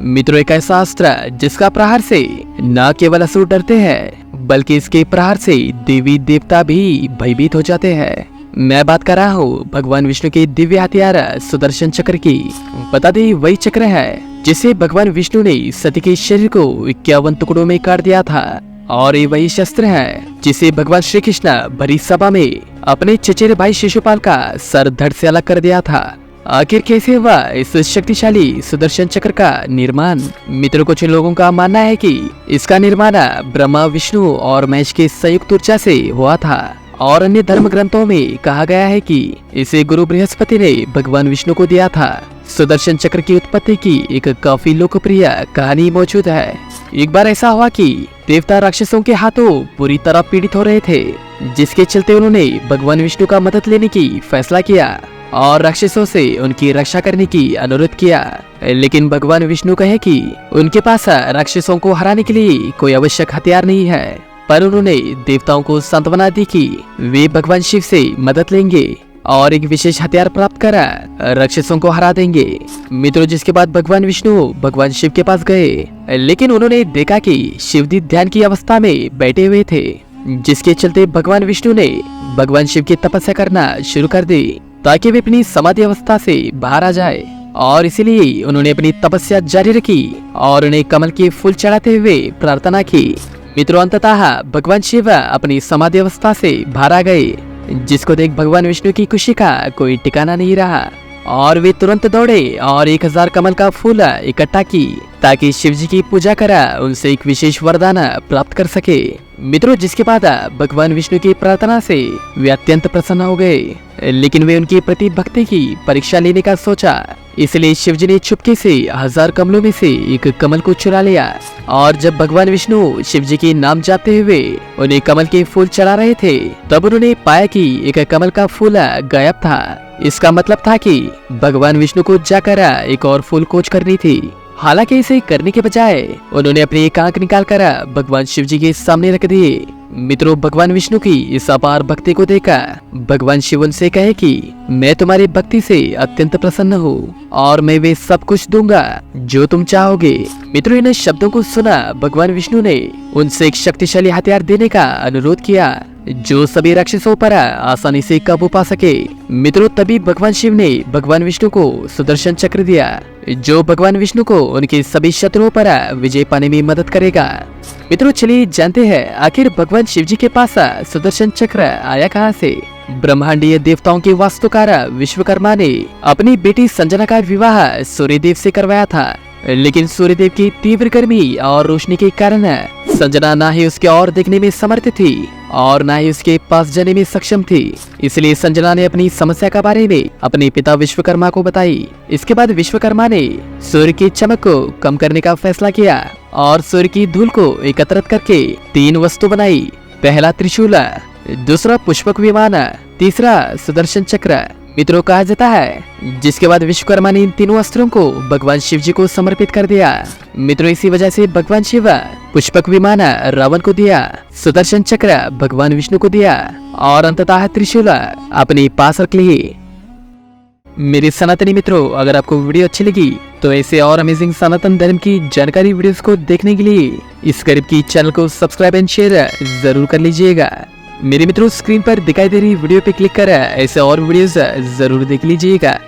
मित्रों, एक ऐसा अस्त्र जिसका प्रहार से न केवल असुर डरते हैं बल्कि इसके प्रहार से देवी देवता भी भयभीत हो जाते हैं। मैं बात कर रहा हूँ भगवान विष्णु के दिव्य हथियार सुदर्शन चक्र की। बता दें, वही चक्र है जिसे भगवान विष्णु ने सती के शरीर को 51 टुकड़ों में काट दिया था, और ये वही शस्त्र है जिसे भगवान श्री कृष्ण भरी सभा में अपने चचेरे भाई शिशुपाल का सर धड़ से अलग कर दिया था। आखिर कैसे हुआ इस शक्तिशाली सुदर्शन चक्र का निर्माण? मित्रों, कुछ लोगों का मानना है कि इसका निर्माण ब्रह्मा, विष्णु और महेश के संयुक्त ऊर्जा से हुआ था, और अन्य धर्म ग्रंथों में कहा गया है कि इसे गुरु बृहस्पति ने भगवान विष्णु को दिया था। सुदर्शन चक्र की उत्पत्ति की एक काफी लोकप्रिय कहानी मौजूद है। एक बार ऐसा हुआ कि देवता राक्षसों के हाथों पूरी तरह पीड़ित हो रहे थे, जिसके चलते उन्होंने भगवान विष्णु का मदद लेने की फैसला किया और राक्षसों से उनकी रक्षा करने की अनुरोध किया। लेकिन भगवान विष्णु कहे कि उनके पास राक्षसों को हराने के लिए कोई आवश्यक हथियार नहीं है, पर उन्होंने देवताओं को सांत्वना दी कि वे भगवान शिव से मदद लेंगे और एक विशेष हथियार प्राप्त कर राक्षसों को हरा देंगे। मित्रों, जिसके बाद भगवान विष्णु भगवान शिव के पास गए, लेकिन उन्होंने देखा कि शिवजी ध्यान की अवस्था में बैठे हुए थे, जिसके चलते भगवान विष्णु ने भगवान शिव की तपस्या करना शुरू कर दी ताकि वे अपनी समाधि अवस्था से बाहर आ जाए, और इसीलिए उन्होंने अपनी तपस्या जारी रखी और उन्हें कमल के फूल चढ़ाते हुए प्रार्थना की। मित्रों, अंततः भगवान शिव अपनी समाधि अवस्था से बाहर आ गए, जिसको देख भगवान विष्णु की खुशी का कोई ठिकाना नहीं रहा, और वे तुरंत दौड़े और 1000 कमल का फूल इकट्ठा की ताकि शिव जी की पूजा कर उनसे एक विशेष वरदान प्राप्त कर सके। मित्रों, जिसके बाद भगवान विष्णु की प्रार्थना से वे अत्यंत प्रसन्न हो गए, लेकिन वे उनकी प्रति भक्ति की परीक्षा लेने का सोचा, इसलिए शिव जी ने चुपके से 1000 कमलों में से एक कमल को चुरा लिया, और जब भगवान विष्णु शिव जी के नाम जापते हुए उन्हें कमल के फूल चढ़ा रहे थे, तब उन्होंने पाया कि एक कमल का फूल गायब था। इसका मतलब था कि भगवान विष्णु को जाकर एक और फूल खोज करनी थी। हालांकि इसे करने के बजाय उन्होंने अपने एक आंख निकालकर भगवान शिव जी के सामने रख दिए। मित्रों, भगवान विष्णु की इस अपार भक्ति को देखा भगवान शिव उनसे कहे कि मैं तुम्हारी भक्ति से अत्यंत प्रसन्न हूँ और मैं वे सब कुछ दूंगा जो तुम चाहोगे। मित्रों, इन शब्दों को सुना भगवान विष्णु ने उनसे एक शक्तिशाली हथियार देने का अनुरोध किया जो सभी राक्षसों पर आसानी से काबू पा सके। मित्रों, तभी भगवान शिव ने भगवान विष्णु को सुदर्शन चक्र दिया, जो भगवान विष्णु को उनके सभी शत्रुओं पर विजय पाने में मदद करेगा। मित्रों, चलिए जानते हैं आखिर भगवान शिव जी के पास सुदर्शन चक्र आया कहां से। ब्रह्मांडीय देवताओं के वास्तुकार विश्वकर्मा ने अपनी बेटी संजना का विवाह सूर्यदेव से करवाया था, लेकिन सूर्यदेव की तीव्र गर्मी और रोशनी के कारण संजना ना ही उसके और देखने में समर्थ थी और ना ही उसके पास जाने में सक्षम थी। इसलिए संजना ने अपनी समस्या के बारे में अपने पिता विश्वकर्मा को बताई। इसके बाद विश्वकर्मा ने सूर्य की चमक को कम करने का फैसला किया और सूर्य की धूल को एकत्रित करके 3 वस्तु बनाई। पहला त्रिशूल, दूसरा पुष्पक विमान, तीसरा सुदर्शन चक्र। मित्रों, कहा जाता है जिसके बाद विश्वकर्मा ने इन तीनों अस्त्रों को भगवान शिव जी को समर्पित कर दिया। मित्रों, इसी वजह से भगवान शिव पुष्पक विमान रावण को दिया, सुदर्शन चक्र भगवान विष्णु को दिया और अंततः त्रिशूल अपने पास रख लिए। मेरे सनातनी मित्रों, अगर आपको वीडियो अच्छी लगी तो ऐसे और अमेजिंग सनातन धर्म की जानकारी वीडियोस को देखने के लिए इस करीब की चैनल को सब्सक्राइब एंड शेयर जरूर कर लीजिएगा। मेरे मित्रों, स्क्रीन पर दिखाई दे रही वीडियो पे क्लिक कर ऐसे और वीडियोस जरूर देख लीजिएगा।